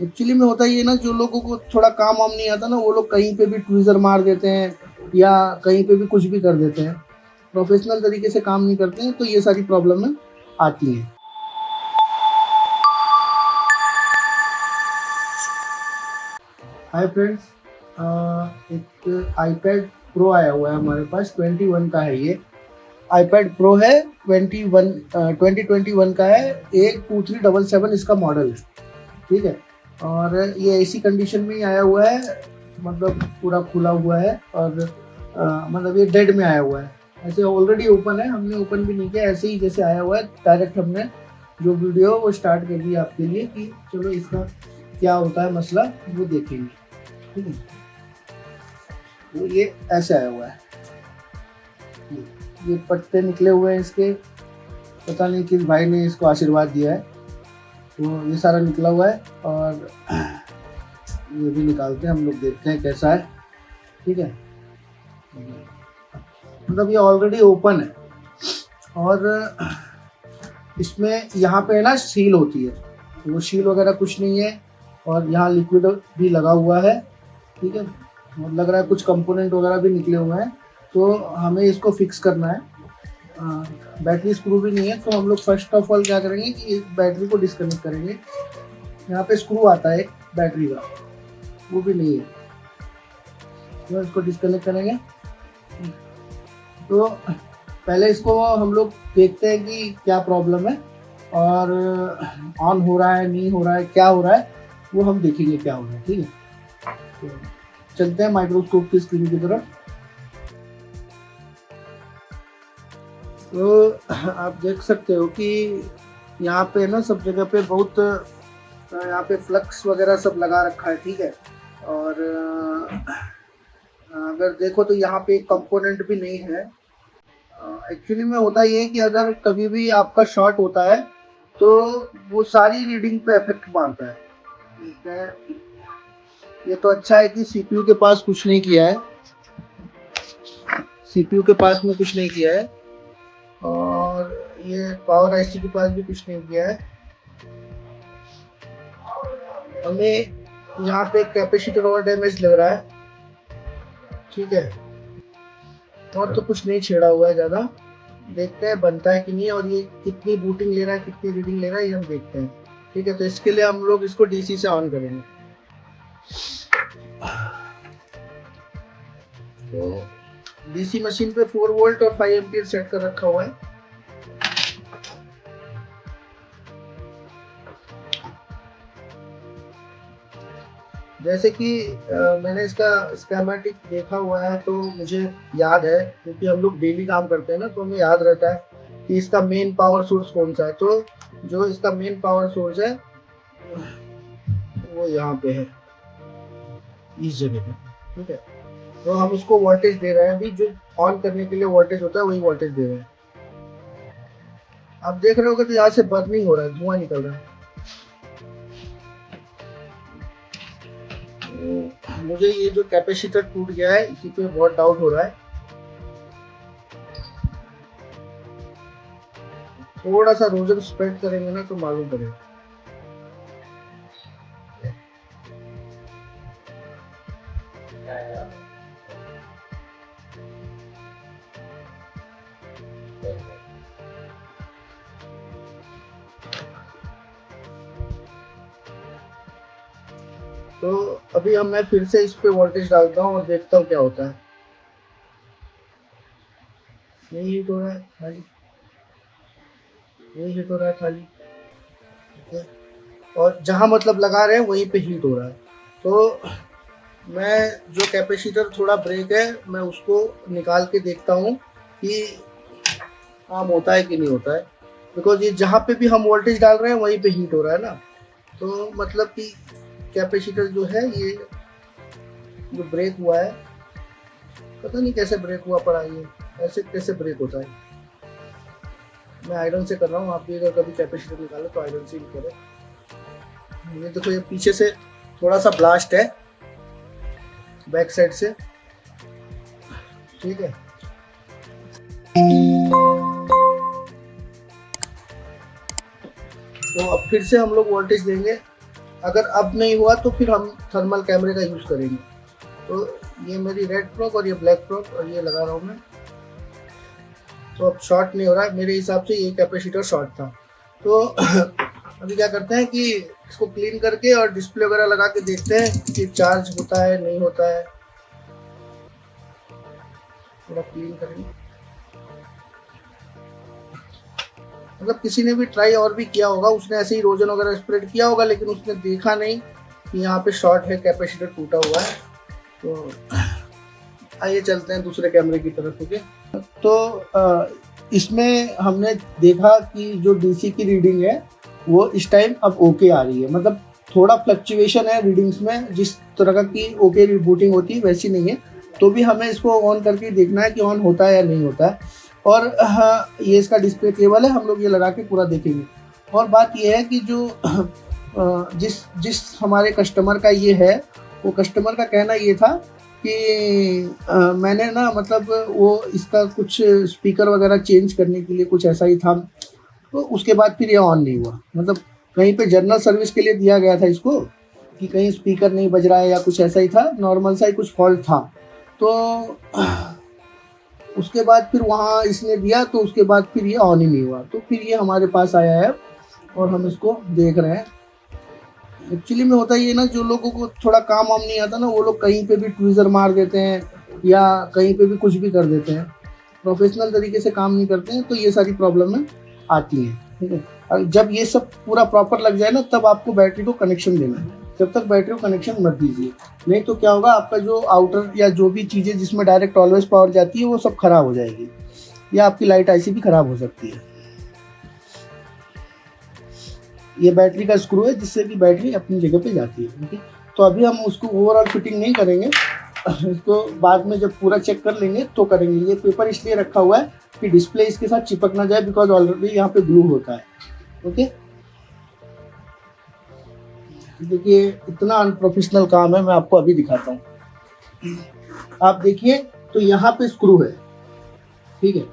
Actually में होता ये ना, जो लोगों को थोड़ा काम वाम नहीं आता ना, वो लोग कहीं पे भी ट्वीज़र मार देते हैं या कहीं पे भी कुछ भी कर देते हैं। प्रोफेशनल तरीके से काम नहीं करते हैं, तो ये सारी प्रॉब्लम आती हैं। हाय फ्रेंड्स, एक आईपैड प्रो आया हुआ है हमारे पास, 21 का है ये। आईपैड प्रो है 2021 का है, A2377 इसका मॉडल है, ठीक है। और ये ऐसी कंडीशन में ही आया हुआ है, मतलब पूरा खुला हुआ है, और मतलब ये डेड में आया हुआ है। ऐसे ऑलरेडी ओपन है, हमने ओपन भी नहीं किया, ऐसे ही जैसे आया हुआ है डायरेक्ट हमने जो वीडियो वो स्टार्ट कर दी आपके लिए कि चलो इसका क्या होता है मसला वो देखेंगे, ठीक है। तो ये ऐसे आया हुआ है, ये पत्ते निकले हुए हैं इसके, पता नहीं किस भाई ने इसको आशीर्वाद दिया है, तो ये सारा निकला हुआ है। और ये भी निकालते हैं हम लोग, देखते हैं कैसा है, ठीक है। मतलब ये ऑलरेडी ओपन है, और इसमें यहाँ पे ना सील होती है, तो वो सील वगैरह कुछ नहीं है, और यहाँ लिक्विड भी लगा हुआ है, ठीक है। और लग रहा है कुछ कंपोनेंट वगैरह भी निकले हुए हैं, तो हमें इसको फिक्स करना है। बैटरी स्क्रू भी नहीं है, तो हम लोग फर्स्ट ऑफ ऑल क्या करेंगे कि बैटरी को डिस्कनेक्ट करेंगे। यहाँ पे स्क्रू आता है बैटरी का, वो भी नहीं है, तो इसको डिस्कनेक्ट करेंगे। तो पहले इसको हम लोग देखते हैं कि क्या प्रॉब्लम है, और ऑन हो रहा है नहीं हो रहा है, क्या हो रहा है वो हम देखेंगे क्या हो रहा है, ठीक है। तो चलते हैं माइक्रोस्कोप की स्क्रीन की तरफ। तो आप देख सकते हो कि यहाँ पे ना सब जगह पे बहुत यहाँ पे फ्लक्स वगैरह सब लगा रखा है, ठीक है। और अगर देखो तो यहाँ पे एक कंपोनेंट भी नहीं है। एक्चुअली में होता ये है कि अगर कभी भी आपका शॉर्ट होता है तो वो सारी रीडिंग पे इफेक्ट मारता है, ठीक है। ये तो अच्छा है कि सीपीयू के पास कुछ नहीं किया है, सीपीयू के पास में कुछ नहीं किया है, और ये पावर आईसी के पास भी कुछ नहीं किया है। हमें यहाँ पे कैपेसिटर और डैमेज लग रहा है, ठीक है। और तो कुछ नहीं छेड़ा हुआ है ज़्यादा, देखते हैं बनता है कि नहीं, और ये कितनी बूटिंग ले रहा है, कितनी रीडिंग ले रहा है, ये हम देखते हैं, ठीक है। तो इसके लिए हम लोग इसको डीसी से ऑन करेंगे। तो डीसी मशीन पे 4 वोल्ट और 5 एम्पीयर सेट कर रखा हुआ है। जैसे कि मैंने इसका स्कीमेटिक देखा हुआ है, तो मुझे याद है, क्योंकि हम लोग डेली काम करते हैं ना, तो हमें याद रहता है कि इसका मेन पावर सोर्स कौन सा है। तो जो इसका मेन पावर सोर्स है वो यहाँ पे है, इस जगह पे, ठीक है। तो हम उसको वोल्टेज दे रहे हैं, अभी जो ऑन करने के लिए वोल्टेज होता है वही वोल्टेज दे रहे हैं। आप देख रहे होगे तो यहाँ से बर्निंग हो रहा है, धुआं निकल रहा है। मुझे ये जो कैपेसिटर टूट गया है इसी पे बहुत डाउट हो रहा है। थोड़ा सा रोजर स्प्रेड करेंगे ना तो मालूम पड़ेगा। तो अभी हम मैं फिर से इस पे वोल्टेज डालता हूँ और देखता हूँ क्या होता है। यही हिट हो रहा है खाली, यही हिट हो रहा है खाली, ठीक है। और जहाँ मतलब लगा रहे हैं वहीं पे हीट हो रहा है। तो मैं जो कैपेसिटर थोड़ा ब्रेक है मैं उसको निकाल के देखता हूँ कि काम होता है कि नहीं होता है, बिकॉज ये जहाँ पे भी हम वोल्टेज डाल रहे हैं वहीं पे हीट हो रहा है ना। तो मतलब कि कैपेसिटर जो है ये जो ब्रेक हुआ है, पता नहीं कैसे ब्रेक हुआ पड़ा, ये ऐसे कैसे ब्रेक होता है। मैं आयरन से कर रहा हूँ, आप भी अगर कभी कैपेसिटर निकाले तो आयरन से ही करें। ये देखो, ये पीछे से थोड़ा सा ब्लास्ट है बैक साइड से, ठीक है। तो अब फिर से हम लोग वोल्टेज देंगे अगर अब नहीं हुआ तो फिर हम थर्मल कैमरे का यूज़ करेंगे। तो ये मेरी रेड प्रोब और ये ब्लैक प्रोब और ये लगा रहा हूँ मैं। तो अब शॉर्ट नहीं हो रहा है, मेरे हिसाब से ये कैपेसिटर शॉर्ट था। तो अभी क्या करते हैं कि इसको क्लीन करके और डिस्प्ले वगैरह लगा के देखते हैं कि चार्ज होता है नहीं होता है। थोड़ा क्लीन करेंगे। मतलब किसी ने भी ट्राई और भी किया होगा, उसने ऐसे ही रोजन वगैरह स्प्रेड किया होगा, लेकिन उसने देखा नहीं कि यहाँ पे शॉर्ट है, कैपेसिटर टूटा हुआ है। तो आइए चलते हैं दूसरे कैमरे की तरफ। ओके, तो इसमें हमने देखा कि जो डीसी की रीडिंग है वो इस टाइम अब ओके आ रही है। मतलब थोड़ा फ्लक्चुएशन है रीडिंग्स में, जिस तरह का की ओके रिबूटिंग होती है वैसी नहीं है। तो भी हमें इसको ऑन करके देखना है कि ऑन होता है या नहीं होता है। और हाँ, ये इसका डिस्प्ले केबल है, हम लोग ये लगा के पूरा देखेंगे। और बात ये है कि जो जिस हमारे कस्टमर का ये है, वो कस्टमर का कहना ये था कि मैंने ना मतलब वो इसका कुछ स्पीकर वगैरह चेंज करने के लिए कुछ ऐसा ही था। तो उसके बाद फिर ये ऑन नहीं हुआ। मतलब कहीं पे जनरल सर्विस के लिए दिया गया था इसको कि कहीं स्पीकर नहीं बज रहा है या कुछ ऐसा ही था, नॉर्मल सा ही कुछ फॉल्ट था। तो उसके बाद फिर वहाँ इसने दिया, तो उसके बाद फिर ये ऑन ही नहीं हुआ। तो फिर ये हमारे पास आया है और हम इसको देख रहे हैं। एक्चुअली में होता ये ना, जो लोगों को थोड़ा काम वाम नहीं आता ना, वो लोग कहीं पे भी ट्वीज़र मार देते हैं या कहीं पे भी कुछ भी कर देते हैं, प्रोफेशनल तरीके से काम नहीं करते हैं। तो ये सारी प्रॉब्लम आती हैं, ठीक है। और जब ये सब पूरा प्रॉपर लग जाए ना, तब आपको बैटरी को कनेक्शन देना है। जब तक बैटरी को कनेक्शन मत दीजिए, नहीं तो क्या होगा, आपका जो आउटर या जो भी चीज़ें जिसमें डायरेक्ट ऑलवेज पावर जाती है वो सब खराब हो जाएगी, या आपकी लाइट आईसी भी खराब हो सकती है। ये बैटरी का स्क्रू है जिससे कि बैटरी अपनी जगह पे जाती है। ओके, तो अभी हम उसको ओवरऑल फिटिंग नहीं करेंगे, इसको बाद में जब पूरा चेक कर लेंगे तो करेंगे। ये पेपर इसलिए रखा हुआ है कि डिस्प्ले इसके साथ चिपक ना जाए, बिकॉज ऑलरेडी यहाँ पे ग्लू होता है। ओके, देखिए इतना अनप्रोफेशनल काम है, मैं आपको अभी दिखाता हूँ। आप देखिए, तो यहाँ पे स्क्रू है, ठीक है,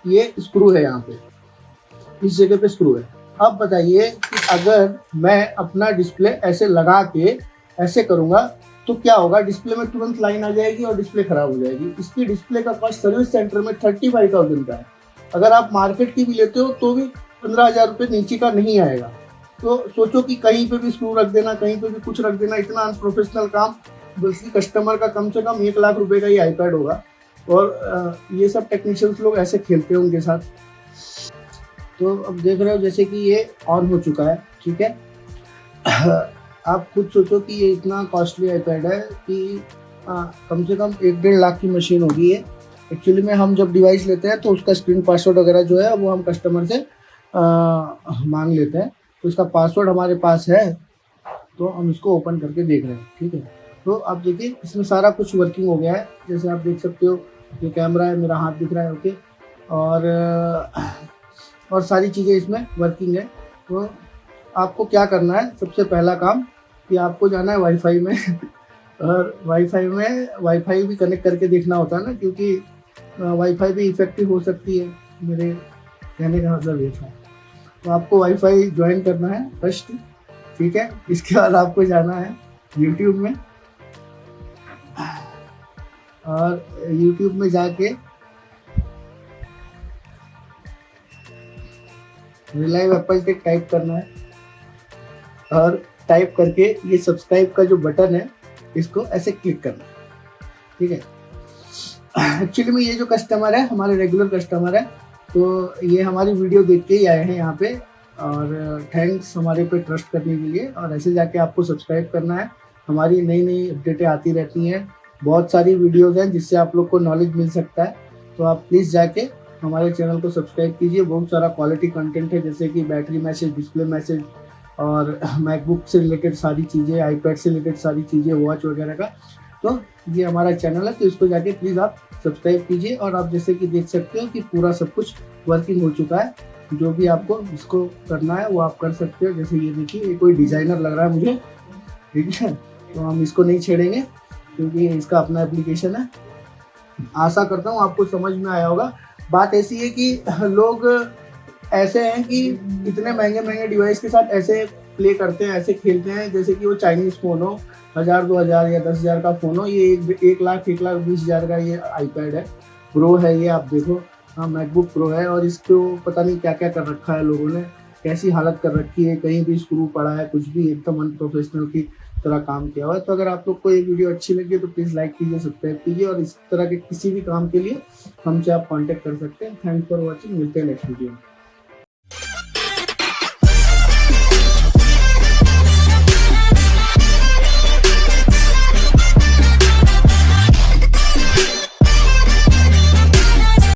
ये स्क्रू है, यहाँ पे इस जगह पे स्क्रू है। अब बताइए कि अगर मैं अपना डिस्प्ले ऐसे लगा के ऐसे करूँगा तो क्या होगा, डिस्प्ले में तुरंत लाइन आ जाएगी और डिस्प्ले खराब हो जाएगी। इसकी डिस्प्ले का कॉस्ट सर्विस सेंटर में 35,000 का है। अगर आप मार्केट की भी लेते हो तो भी 15,000 रुपये नीचे का नहीं आएगा। तो सोचो कि कहीं पे भी स्क्रू रख देना, कहीं पे भी कुछ रख देना, इतना अनप्रोफेशनल काम। बल्कि कस्टमर का कम से कम 1 लाख रुपए का ही आईपैड होगा, और ये सब टेक्नीशियंस लोग ऐसे खेलते हैं उनके साथ। तो अब देख रहे हो जैसे कि ये ऑन हो चुका है, ठीक है। आप खुद सोचो कि ये इतना कॉस्टली आईपैड है कि कम से कम 1-1.5 लाख की मशीन होगी ये। एक्चुअली में हम जब डिवाइस लेते हैं तो उसका स्क्रीन पासवर्ड वगैरह जो है वो हम कस्टमर से मांग लेते हैं। तो इसका पासवर्ड हमारे पास है, तो हम इसको ओपन करके देख रहे हैं, ठीक है। तो आप देखिए इसमें सारा कुछ वर्किंग हो गया है, जैसे आप देख सकते हो। ये कैमरा है, मेरा हाथ दिख रहा है, ओके, और सारी चीज़ें इसमें वर्किंग है। तो आपको क्या करना है, सबसे पहला काम कि आपको जाना है वाईफाई में और वाईफाई भी कनेक्ट करके देखना होता है ना, क्योंकि वाईफाई भी इफेक्टिव हो सकती है। मेरे कहने का मतलब ये था। तो आपको वाईफाई ज्वाइन करना है फर्स्ट, ठीक है। इसके बाद आपको जाना है यूट्यूब में, और यूट्यूब में जाके रिलाइव एप्पल टेक टाइप करना है, और टाइप करके ये सब्सक्राइब का जो बटन है इसको ऐसे क्लिक करना है, ठीक है। एक्चुअली में ये जो कस्टमर है हमारे रेगुलर कस्टमर है, तो ये हमारी वीडियो देख के ही आए हैं यहाँ पे, और थैंक्स हमारे पे ट्रस्ट करने के लिए। और ऐसे जाके आपको सब्सक्राइब करना है, हमारी नई नई अपडेटें आती रहती हैं, बहुत सारी वीडियोज़ हैं जिससे आप लोग को नॉलेज मिल सकता है। तो आप प्लीज़ जाके हमारे चैनल को सब्सक्राइब कीजिए। बहुत सारा क्वालिटी कंटेंट है, जैसे कि बैटरी मैसेज, डिस्प्ले मैसेज, और मैकबुक से रिलेटेड सारी चीज़ें, आईपैड से रिलेटेड सारी चीज़ें, वॉच वगैरह का। तो ये हमारा चैनल है, तो इसको जाके प्लीज़ आप सब्सक्राइब कीजिए। और आप जैसे कि देख सकते हो कि पूरा सब कुछ वर्किंग हो चुका है। जो भी आपको इसको करना है वो आप कर सकते हो। जैसे ये देखिए, ये कोई डिज़ाइनर लग रहा है मुझे, ठीक है, तो हम इसको नहीं छेड़ेंगे क्योंकि इसका अपना एप्लीकेशन है। आशा करता हूँ आपको समझ में आया होगा। बात ऐसी है कि लोग ऐसे हैं कि इतने महंगे महंगे डिवाइस के साथ ऐसे प्ले करते हैं, ऐसे खेलते हैं जैसे कि वो चाइनीज़ फ़ोन हो, 1000 2000 या 10,000 का फ़ोन हो। ये 1 लाख 1,20,000 का ये आईपैड है, प्रो है ये, आप देखो। हाँ, मैकबुक प्रो है और इसको पता नहीं क्या-क्या कर रखा है लोगों ने, कैसी हालत कर रखी है, कहीं भी स्क्रू पड़ा है, कुछ भी एकदम अनप्रोफेशनल की तरह काम किया हुआ है। तो अगर आप लोग को ये वीडियो अच्छी लगी तो प्लीज़ लाइक कीजिए, सब्सक्राइब कीजिए और इस तरह के किसी भी काम के लिए हमसे आप कॉन्टैक्ट कर सकते हैं। थैंक्स फॉर वॉचिंग, मिलते हैं नेक्स्ट वीडियो में।